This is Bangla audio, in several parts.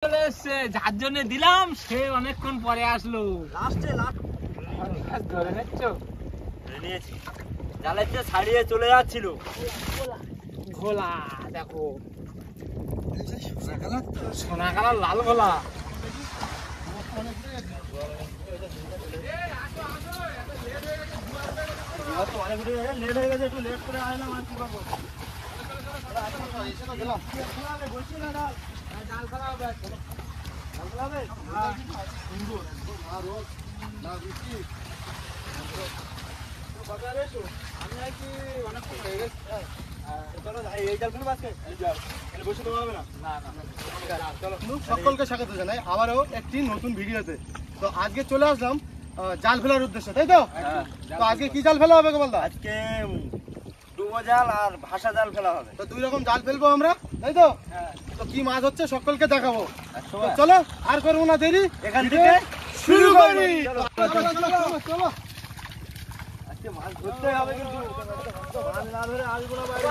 যার জন্য দিলাম সে অনেকক্ষণ পরে আসলো। ধরে নিচ্ছ? জালের চেয়ে ছাড়িয়ে চলে যাচ্ছিল। ঘোলা দেখো, সোনা কালার লাল ঘোলা। লেট হয়ে গেছে, একটু লেট করে আসলাম আর কি করবো। সকলকে স্বাগত জানাই আবারও একটি নতুন ভিডিওতে। তো আজকে চলে আসলাম জাল ফেলার উদ্দেশ্যে, তাই তো? তো আজকে কি জাল ফেলা হবে গোপালদা? আজকে ডুবো জাল আর ভাষা জাল ফেলা হবে। তো 2 রকম জাল ফেলবো আমরা, তাই তো? তো কি মাছ হচ্ছে সকলকে দেখাবো। তো চলো আর করবো না দেরি, এখান থেকে শুরু করি। চলো আজকে মাছ ধরতে হবে, কিন্তু মাছ না ধরে আসবো না বাইরে।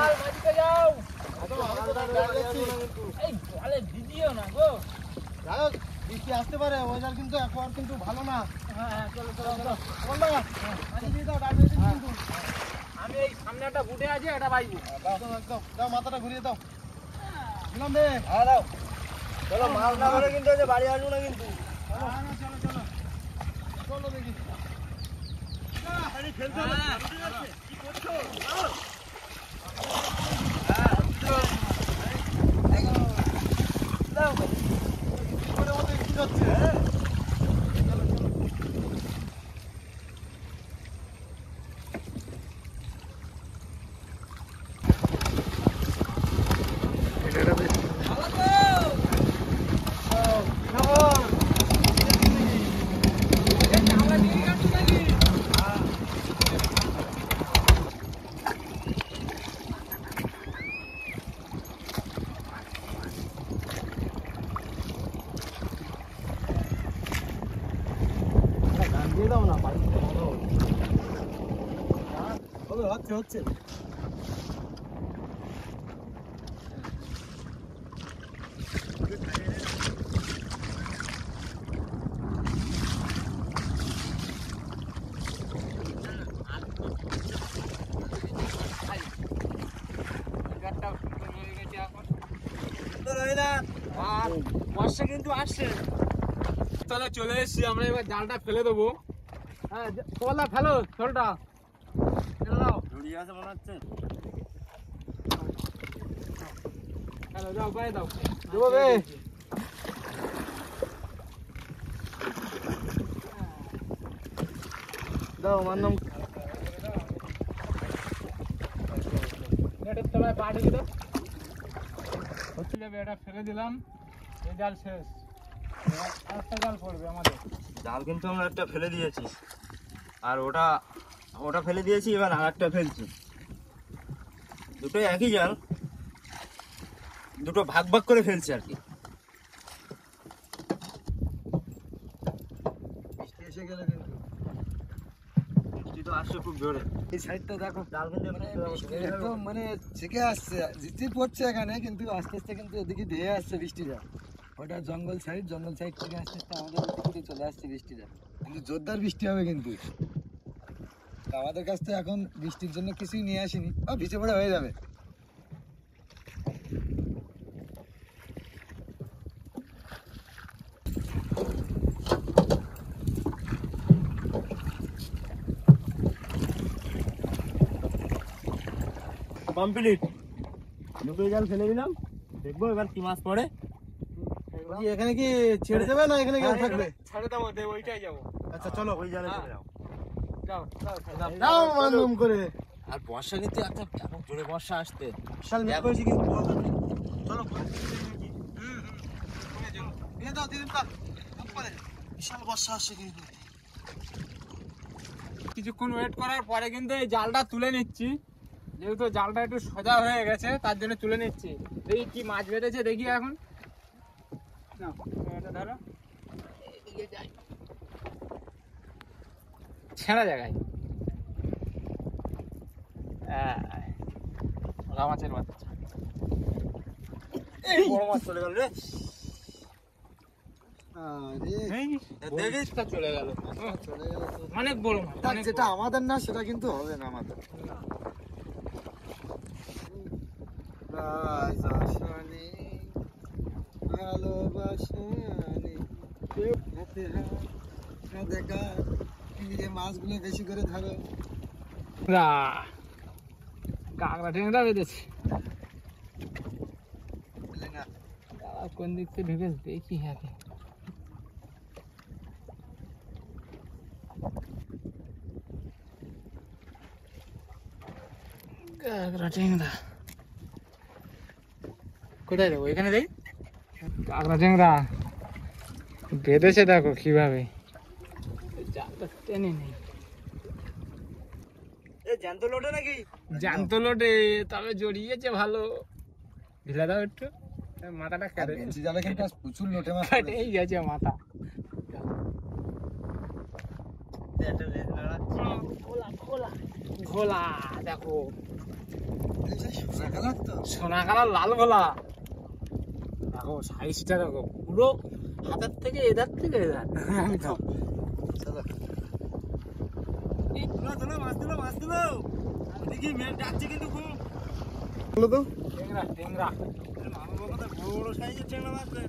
বৃষ্টি আসতে পারে, ওয়েদার কিন্তু এখন কিন্তু ভালো না। আমি এই সামনে একটা বুটে আছে, এটা বাইবো। দাও মাথাটা ঘুরিয়ে দাও। দিলাম রে। চলো, মাছ না ধরে কিন্তু বাড়ি আসবো না কিন্তু। চলো দেখি। হচ্ছে বর্ষা কিন্তু আসছে। তাহলে চলে এসছি আমরা, এবার জালটা ফেলে দেবো। হ্যাঁ তোলা ফেলো, ছোলটা ফেলে দাও। জড়িয়ে আছে মনে হচ্ছে। ফেলো, দাও পায়ে দাও। দেবো রে। দাও মান্নম। নেটের তলায় পা ঢুকে দাও। হচ্ছে যাবে, এটা ফেলে দিলাম। এই জাল শেষ, আরেকটা জাল পড়বে আমাদের। জাল কিন্তু আমরা একটা ফেলে দিয়েছি, আর ওটা ফেলে দিয়েছি, এবার আর একটা ফেলছি। দুটোই একই জাল, দুটো ভাগ ভাগ করে ফেলছি আর কি। বৃষ্টি এসে গেলে কিন্তু, বৃষ্টি তো আসছে খুব জোরে। এই সাইডটা দেখো, জাল কিন্তু একদম মানে ছেকে আসছে, ঝিরঝির পড়ছে এখানে, কিন্তু আস্তে আস্তে কিন্তু এদিকে ধেয়ে আসছে বৃষ্টিটা। ওটা জঙ্গল সাইড থেকে আস্তে আস্তে আমাদের দিকে চলে আসছে বৃষ্টিটা, কিন্তু জোরদার বৃষ্টি হবে কিন্তু। তো আমাদের কাছ থেকে এখন বৃষ্টির জন্য কিছুই নিয়ে আসিনি, ভিজে পড়ে হয়ে যাবে। কমপ্লিট, দুটো জাল ফেলে দিলাম, দেখবো এবার কি মাছ পড়ে। এখানে কি ছেড়ে দেবে না এখানে কেউ থাকবে? ছেড়ে দেবো, ওইটাই যাবো। আচ্ছা চলো, ওই জালে চলে যাও। যাও দাও মানদম করে। আর বর্ষা কিন্তু একটা এখন জোরে বর্ষা আসতে বিশাল মেঘ করেছি কিন্তু। চলো দিয়ে দাও, দিয়ে দাও। বিশাল বর্ষা আসছে কিন্তু। কিছুক্ষণ ওয়েট করার পরে কিন্তু এই জালটা তুলে নিচ্ছি, যেহেতু জালটা একটু সোজা হয়ে গেছে তার জন্য তুলে নিচ্ছি। দেখি কি মাছ বেঁধেছে, দেখি এখন। নাও, এটা ধরো, এদিকে যাই, ছেঁড়া জায়গায়। মাছের বাচ্চা, এই বড় মাছ চলে গেল রে। আরে দেখিস তা চলে গেল। চলে গেল তো। অনেক বড় মাছ, দেখ, অনেক যেটা বড়। আমাদের না সেটা কিন্তু হবে না আমাদের। না। আজ আশা নেই, ভালোবাসা নেই, হাতে হাত দেখা, এই মাছগুলো বেশি করে ধরো। কাঁকড়া টেংরা বেঁধেছে। বুঝলে না? কোন দিক থেকে ঢুকে দেখি আগে। কাঁকড়া টেংরা কোথায় দেবো? এখানে দেই। কাঁকড়া টেংরা বেঁধেছে, দেখো কিভাবে। জালটা টেনে নেই। এ জ্যান্ত লোটে নাকি? জ্যান্ত লোটে, তবে জড়িয়েছে ভালো। ঢিলা দাও একটু, মাথাটা আর কেটে বেঞ্চি জালে কিন্তু আজ প্রচুর লোটে মাছ পড়েছে। এই গেছে মাথা। একটা লেজ নাড়া। ঘোলা দেখো, এই সেই সোনা কালার তো। সোনা কালার লাল ঘোলা। দেখো সাইজটা দেখো, পুরো হাতের থেকে এধার থেকে এধার। একদম। চলো। তোলো মাছ তোলো মাছ তোলো। দেখি মেয়ে ডাকছে কিন্তু খুব। বলো তো। টেংরা টেংরা মামার কথা বড় বড় সাইজের টেংরা মাছ রে।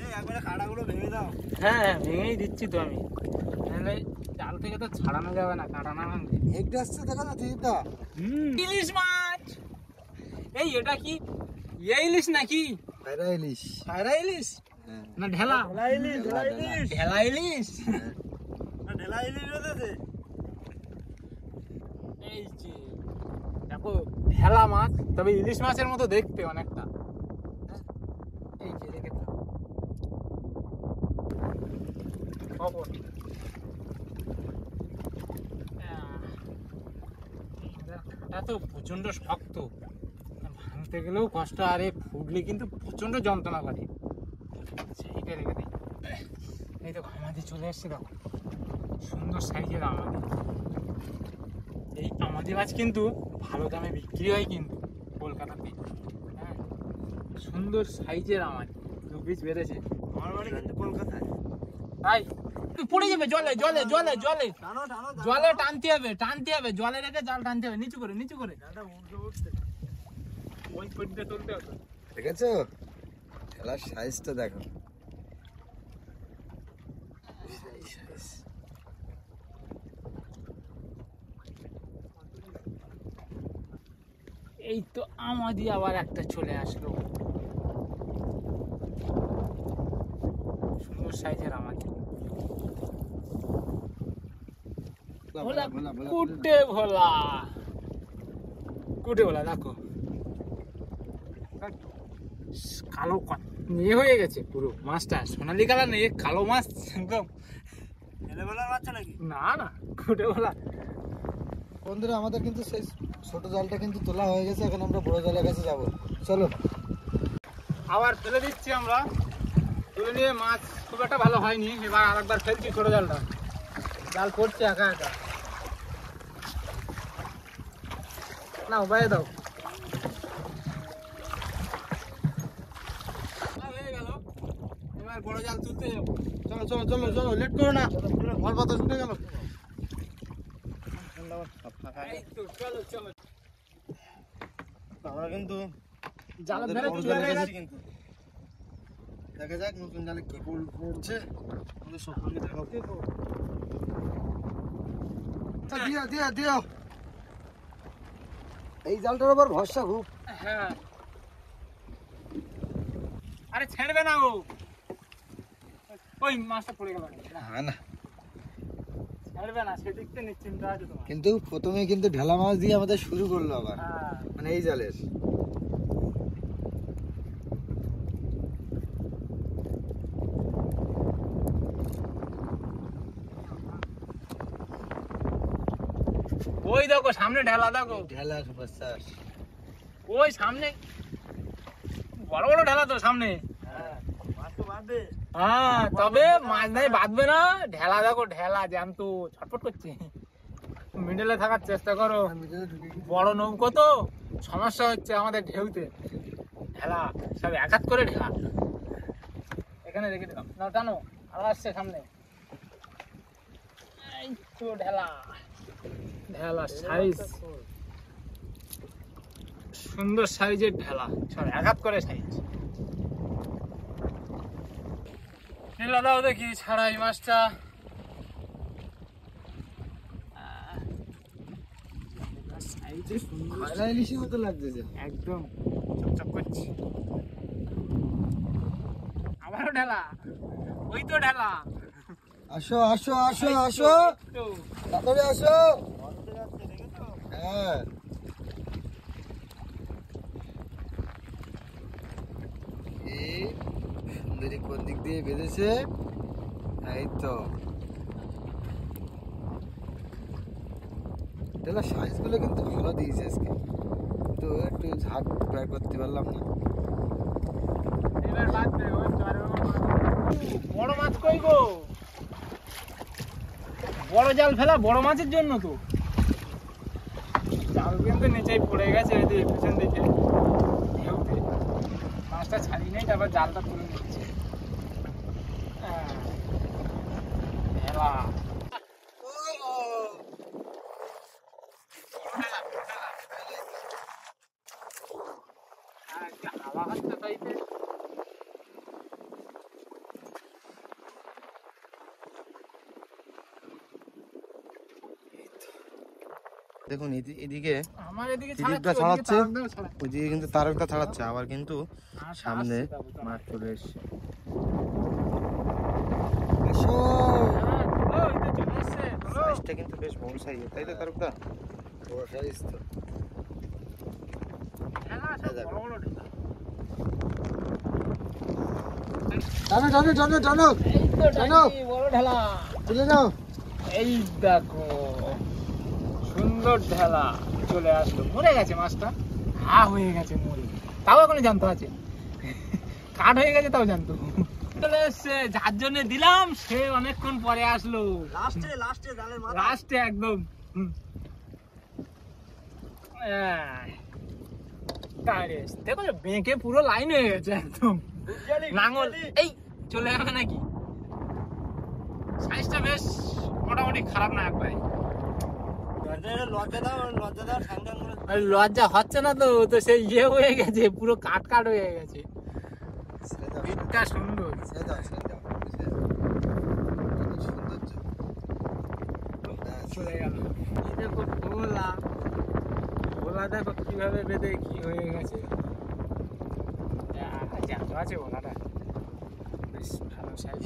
এই একবারে কাঁটাগুলো ভেঙে দাও। হ্যাঁ ভেঙেই দিচ্ছি তো আমি, নাহলে জাল থেকে তো ছাড়ানো যাবে না, কাটা না ভাঙলে। হেগড়ে আসছে দেখো না দিদিটা। ইলিশ মাছ। এই এটা কি এই ইলিশ নাকি? পায়রা ইলিশ। পায়রা ইলিশ হ্যাঁ। না ঢেলা? ঢেলা ইলিশ ঢেলা ইলিশ। ঢেলা ইলিশ। না ঢেলা ইলিশ রয়েছে। এই যে দেখো ঢেলা মাছ, তবে ইলিশ মাছের মতো দেখতে অনেকটা। এই যে রেখে দাও। খবর এটা তো প্রচন্ড শক্ত, ভাঙতে গেলেও কষ্ট, আর এ ফুটলে কিন্তু প্রচন্ড যন্ত্রণা করে। সেইটা রেখে দিই। এই তো আমাদের চলে এসছে, দেখো সুন্দর সাইজের আমাদের। এই আমাদের মাছ কিন্তু ভালো দামে বিক্রি হয় কিন্তু কলকাতাতে। হ্যাঁ সুন্দর সাইজের আমার দু পিস বেড়েছে। আমার বাড়ি কিন্তু কলকাতায়। তাই তুই পড়ে যাবে জলে জলে জলে জলে টানো টানো জলে টানতে হবে টানতে হবে, জলে রেখে জাল টানতে হবে, নিচু করে নিচু করে। জালটা উল্টো উঠছে। ওই পর্যন্ত তুলতে হবে। দেখেছো খেলার সাইজটা দেখো। এই তো আমাদের আবার একটা চলে আসলো, সুন্দর সাইজের আমাদের। ভোলা কুটে ভোলা, কুটে ভোলা দেখো কালো নিয়ে হয়ে গেছে পুরো মাছটা, সোনালি কালার নেই, কালো মাছ একদম। ছেলেবেলার বাচ্চা নাকি? না না কুটে ভোলা। বন্ধুরা আমাদের কিন্তু সেই ছোট জালটা কিন্তু তোলা হয়ে গেছে, এখন আমরা বড় জালের কাছে যাবো। চলো। আবার ফেলে দিচ্ছি আমরা, তুলে নিয়ে মাছ খুব একটা ভালো হয়নি, এবার আরেকবার ফেলছি ছোট জালটা। জাল পড়ছে একা একা, না বাইরে দাও। হয়ে গেল, এবার বড় জাল তুলতে যাবো। চলো চলো চলো চলো, লেট করো না, আমার কথা শুনে গেল। এই তো, চলো চলো। আমরা কিন্তু জাল আমাদের ধরে বড় তুলে জালে নিয়ে গেছি কিন্তু। দেখা যাক নতুন জালে কি পড়ছে, আমাদের সকলকে দেখাবো। দিও দিও দিও, এই জালটার আবার ভরসা খুব। হ্যাঁ আরে ছেড়বে না ও, ওই মাছটা পড়ে গেল। হ্যাঁ না, ছাড়বে না, সেদিক থেকে নিশ্চিন্ত আছে তোমার। কিন্তু প্রথমে কিন্তু ঢেলা মাছ দিয়ে আমাদের শুরু করলো আবার, হ্যাঁ মানে এই জালের। ওই দেখো সামনে ঢেলা, দেখো ঢেলা সুপারস্টার। ওই সামনে বড় বড় ঢেলা তো সামনে। হ্যাঁ মাছ তো বাঁধবে। হ্যাঁ তবে মাছ নাই বাঁধবে না, ঢেলা দেখো ঢেলা জ্যান্ত ছটফট করছে। মিডলে থাকার চেষ্টা করো, বড় নৌকো তো সমস্যা হচ্ছে আমাদের ঢেউতে। ঢেলা সব এক হাত করে ঢেলা, এখানে এখানে রেখে দিলাম, না টানো, আর আসছে সামনে। এই তো ঢেলা, ঢেলা সাইজ, সুন্দর সাইজের ঢেলা, সব আঘাত করে সাইজ। ঢেলা দাও দেখি ছাড়া এই মাছটা। সাইজে সুন্দর, খয়রা ইলিশের মতো লাগতেছে। একদম চকচক করছে। আবারও ঢেলা, ওই তো ঢেলা। আসো আসো আসো আসো, একটু তাড়াতাড়ি আসো। হ্যাঁ এই সুন্দরী কোন দিক দিয়ে বেঁধেছে, এই তো এটা সাইজ গুলো কিন্তু ভালো দিয়েছে আজকে, তো একটু ঝাঁক বের করতে পারলাম না। এবার বাদ দে, ওই চরের ওপর মাছ। বড় মাছ কই গো? বড় জাল ফেলা বড় মাছের জন্য তো। জাল কিন্তু নিচেই পড়ে গেছে, এই যে পিছন দিকে ঢেউতে। মাছটা ছাড়িয়ে নেই, তারপর জালটা তুলে নিচ্ছে। ঢেলা। আর একটা হাওয়া হচ্ছে তাইতে। দেখুন এদিকে আমার এদিকে টিকিটটা ছাড়াচ্ছে, ছাড়াচ্ছে, ওদিকে তারকদাও ছাড়াচ্ছে। ওইদিকে কিন্তু তারকটা ছাড়াচ্ছে, আবার কিন্তু আর সামনে আসছে তারপর তো। মাছ চলে এসছে। আসো হ্যাঁ, ওই তো চলে এসছে, ধরো। সাইজটা কিন্তু বেশ বড় সাইজের, তাই তো তারকটা? বড় সাইজ তো। ঢেলা, সব বড় বড় ঢেলা। টানো টানো টানো টানো, এই তো জানো? টাকি, বড় ঢেলা। চলে যাও। এই দেখো, সুন্দর ঢেলা চলে আসলো। মরে গেছে মাছটা, হা হয়ে গেছে মরে, তাও এখনো জানতো আছে, কাঠ হয়ে গেছে তাও জানতো। চলে এসছে, যার জন্য দিলাম সে অনেকক্ষণ পরে আসলো, লাস্টে জালের লাস্টে একদম। দেখো বেঁকে পুরো লাইন হয়ে গেছে একদম, নাঙল এই চলে যাবে নাকি। সাইজটা বেশ মোটামুটি খারাপ না একবারে। লজ্জা দাও, লজ্জা দাও, ঠান্ডা করে। আর লজ্জা হচ্ছে না তো, তো সেই ইয়ে হয়ে গেছে, পুরো কাট কাট হয়ে গেছে। ছেড়ে দাও, পিঠটা সুন্দর, ছেড়ে দাও, ছেড়ে দাও। সৌন্দর্য চলে গেল। এই দেখো ভোলা, ভোলা দেখো কিভাবে বেঁধে কি হয়ে গেছে। জ্যান্ত আছে ভোলাটা, বেশ ভালো সাইজ।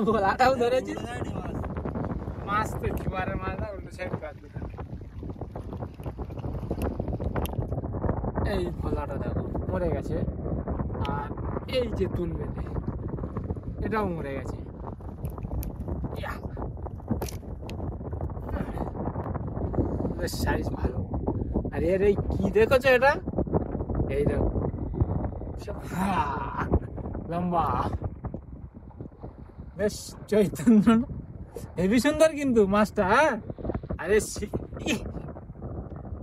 ভোলাটাও ধরেছি, মাছ তো জোয়ারের মাছ না, উল্টো সাইড কাটবে। এই ভোলাটা দেখো মরে গেছে, আর এই যে তুল বেঁধে এটাও মরে গেছে। ইয়া, বেশ সাইজ ভালো। আর এর এই কি দেখেছো এটা, এই দেখো লম্বা, বেশ চৈতন্য, হেবি সুন্দর কিন্তু মাছটা। হ্যাঁ, আরে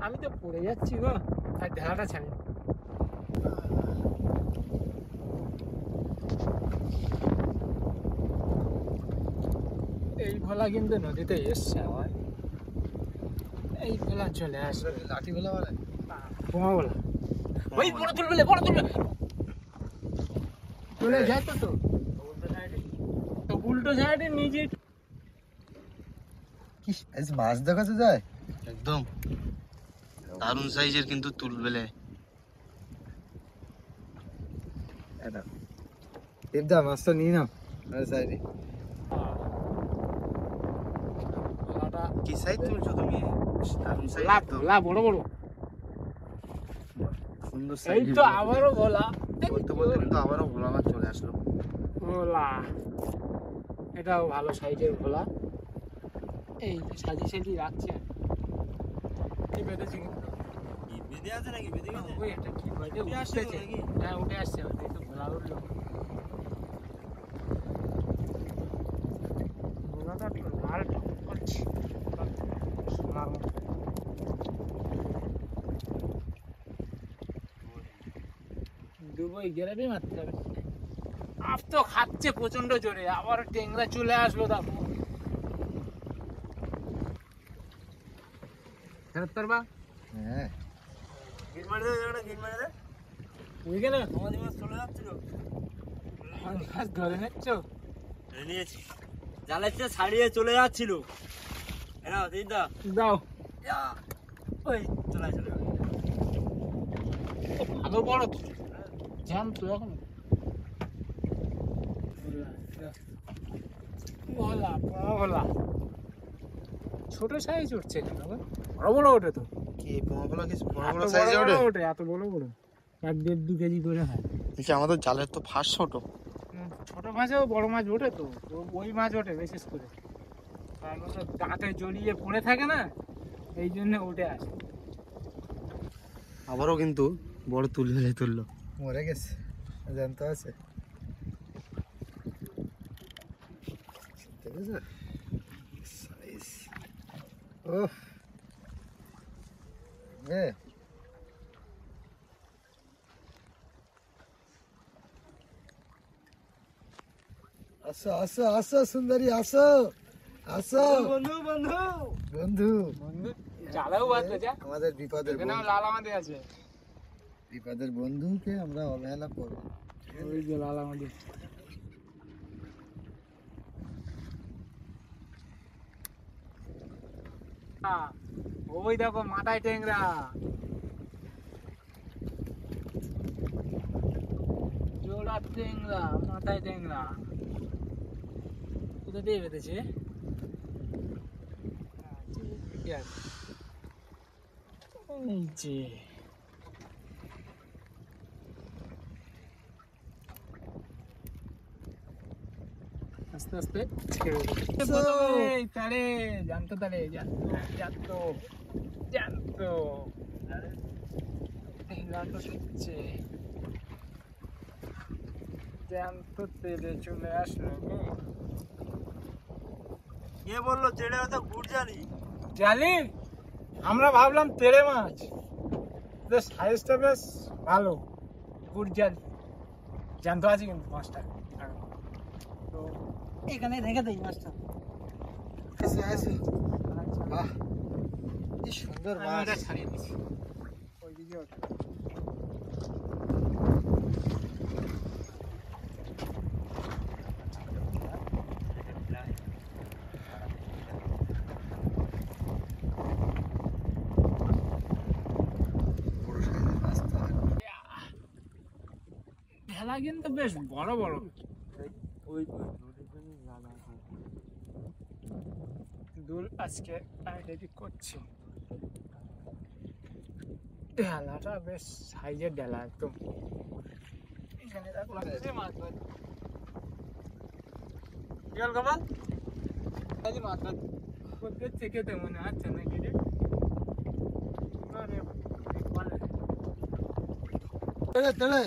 আমি তো পড়ে যাচ্ছি গো, আর ঢেলাটা ছাড়ি। এই ভোলা কিন্তু নদীতে এসছে আবার, এই ভোলা চলে আসবে। লাঠি বলা বলে বোমা ভোলা, ওই বড় তুলবে, বড় তুলবে, চলে যায় তো। তো উল্টো সাইডে নিজে কি আজ মাছ দেখাতে যায়। একদম দারুণ সাইজের কিন্তু তুলবেলে। এটা দেবদা মাছটা নিয়ে নাও আরে সাইডে। ভোলাটা, কি সাইজ তুলছো তুমি? দারুণ সাইজ ভোলা তো, ভোলা বড় বড়। সুন্দর এই সাইজ। তো আবারও ভোলা, বলতে বলতে কিন্তু আবারও ভোলা মাছ চলে আসলো। ভোলা এটাও ভালো সাইজের ভোলা। এই যে সাজিয়ে সাজিয়ে রাখছে, এই বেঁধেছে কিন্তু। বেঁধে আছে নাকি? বেঁধে গেছে? ওই এটা কি বেঁধে উঠে আসছে তো উঠেছে। নাকি? হ্যাঁ উঠে আসছে, এই তো ভোলা উঠলো। ডুবোই গেলে মারতে হবে। আপ তো খাচ্ছে প্রচন্ড জোরে, আবার টেংরা চলে আসলো দেখো। ফেরত পারবা? হ্যাঁ গিট মারি দে, গিট মারি দে। বুঝে গেলে আমাদের মাছ চলে যাচ্ছিল। মাছ ধরে নিচ্ছ? ধরে নিয়েছি। জালের চেয়ে ছাড়িয়ে চলে যাচ্ছিল। এনাও দিদা। দাও। ওই চলে আসলো। ভালো বড় তো জ্যাম তো এখন। ভোলা ভোলা ছোট সাইজ উঠছে কেন গো? বড় বড় ওঠে তো। কি পোমাগুলো কি বড় এত বড় সাইজে ওঠে? ওঠে, এত বড় বড় 1-1.5-2 কেজি করে হয়। দেখি আমাদের জালের তো ফাঁস ছোট। ছোট মাছেও বড় মাছ ওঠে তো, ওই মাছ ওঠে বিশেষ করে। কারণ তো দাঁতে জড়িয়ে পড়ে থাকে না, এই জন্য উঠে আসে। আবারও কিন্তু বড় তুললো মরে গেছে জানতে আছে। দেখেছো সাইজ? ওহ এ আসো আসো আসো সুন্দরী আসো আসো বন্ধু বন্ধু। বন্ধু বন্ধু জ্বালাও বাঁধতে যা, আমাদের বিপদের এখানেও বন্ধু। লাল আমাদের আছে। বিপদের বন্ধুকে আমরা অবহেলা করবো? ওই যে লাল আমাদের। ওই দেখো মাথায় টেংরা, জোড়া টেংরা, মাথায় টেংরা। কোথা দিয়ে বেঁধেছে? এই যে আস্তে আস্তে ছেড়ে দেবো। এই তারে জানতো, তারে জানতো জানতো টেংরাটা দিচ্ছে, জ্যান্ত তেলে চলে আসলো গো। কে বললো চেড়ে হয়তো গুড় জানি? জানি, আমরা ভাবলাম তেড়ে মাছ, সাইজটা বেশ ভালো। গুড়জাল জ্যান্ত আছে কিন্তু মাছটা। তো এখানে রেখে দেই মাছটা। আসো আসো বাহ কি সুন্দর আমি মাছ। এটা ছাড়িয়ে দিচ্ছি ওইদিকে ওঠে। ভেলা কিন্তু বেশ বড় বড়। দুল আজকে আমি রেডি করছি। ডেলাটা বেশ সাইজের ডেলা একদম। এখানে রাখলাম যে মাছ ধর। কি হল কপাল? এই মাছ ধর করতে চেকেতে মনে হচ্ছে নাকি রে? আরে বলে তেড়ে তেড়ে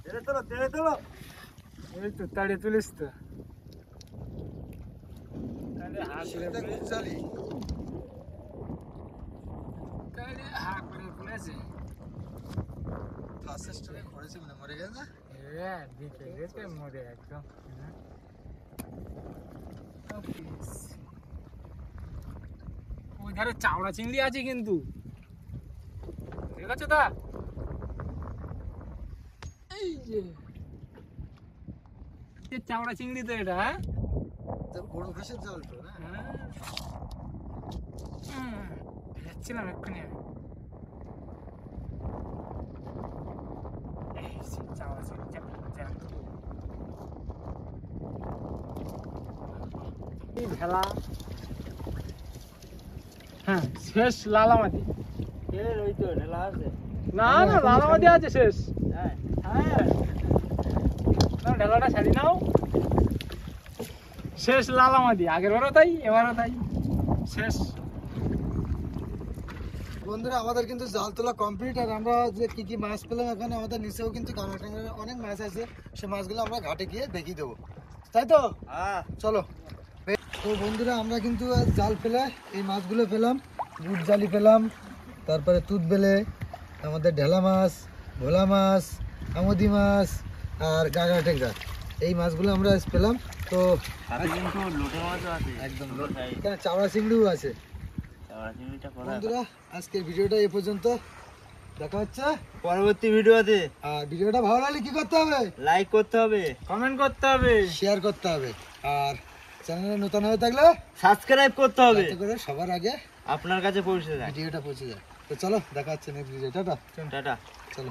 তেড়ে তোলো, তেড়ে তোলো। এই তো তাড়ে তুলিস তো। তাহলে হাত এটা করে চালি তাহলে হাত করে তুলেছে। ফার্স্ট স্টেপে পড়েছে মানে মরে গেছে। হ্যাঁ দিতে দিতে মরে একদম। ওই ধারে চাওড়া চিংড়ি আছে কিন্তু, ঠিক আছে তা? এই যে চাওড়া চিংড়ি তো এটা। হ্যাঁ তো বড় ঘাসের জাল তো না? যাচ্ছিলাম এক্ষুনি আমি। এই যে চাওড়া চিংড়ি, এই ভেলা। হ্যাঁ শেষ লালামাটি। তেড়ে ওই তো ঢেলা আছে। না না লালামাটি আছে শেষ। হ্যাঁ হ্যাঁ নাও ঢেলাটা ছাড়ি নাও। শেষ লালামাটি, আগের বারও তাই এবারও তাই শেষ। বন্ধুরা আমাদের কিন্তু জাল তোলা কমপ্লিট। আর আমরা যে কি কি মাছ পেলাম এখানে, আমাদের নিচেও কিন্তু কাঁকড়া ট্যাংরা অনেক মাছ আছে। সে মাছগুলো আমরা ঘাটে গিয়ে দেখিয়ে দেবো, তাই তো? হ্যাঁ চলো তো বন্ধুরা আমরা কিন্তু আজ জাল ফেলে এই মাছগুলো পেলাম, বুট জালি পেলাম, তারপরে তুত বেলে, আমাদের ঢেলা মাছ, ভোলা মাছ, আমদি মাছ আর গাগরা টেকরা, এই মাছগুলো আমরা আজ পেলাম। তো সাথে কিন্তু লোটে মাছও আছে একদম ছোট size। এখানে চাওড়া চিংড়িও আছে। চাওড়া চিংড়িটা কোথায়? বন্ধুরা আজকের ভিডিওটা এ পর্যন্ত, দেখা হচ্ছে পরবর্তী ভিডিওতে। আর ভিডিওটা ভালো লাগলে কি করতে হবে? লাইক করতে হবে, কমেন্ট করতে হবে, শেয়ার করতে হবে, আর চ্যানেলে নতুন হয়ে থাকলে সাবস্ক্রাইব করতে হবে, যাতে করে সবার আগে আপনার কাছে পৌঁছে যায়। ভিডিওটা পৌঁছে যায়। তো চলো দেখা হচ্ছে নেক্সট ভিডিও। টাটা। টাটা। চলো।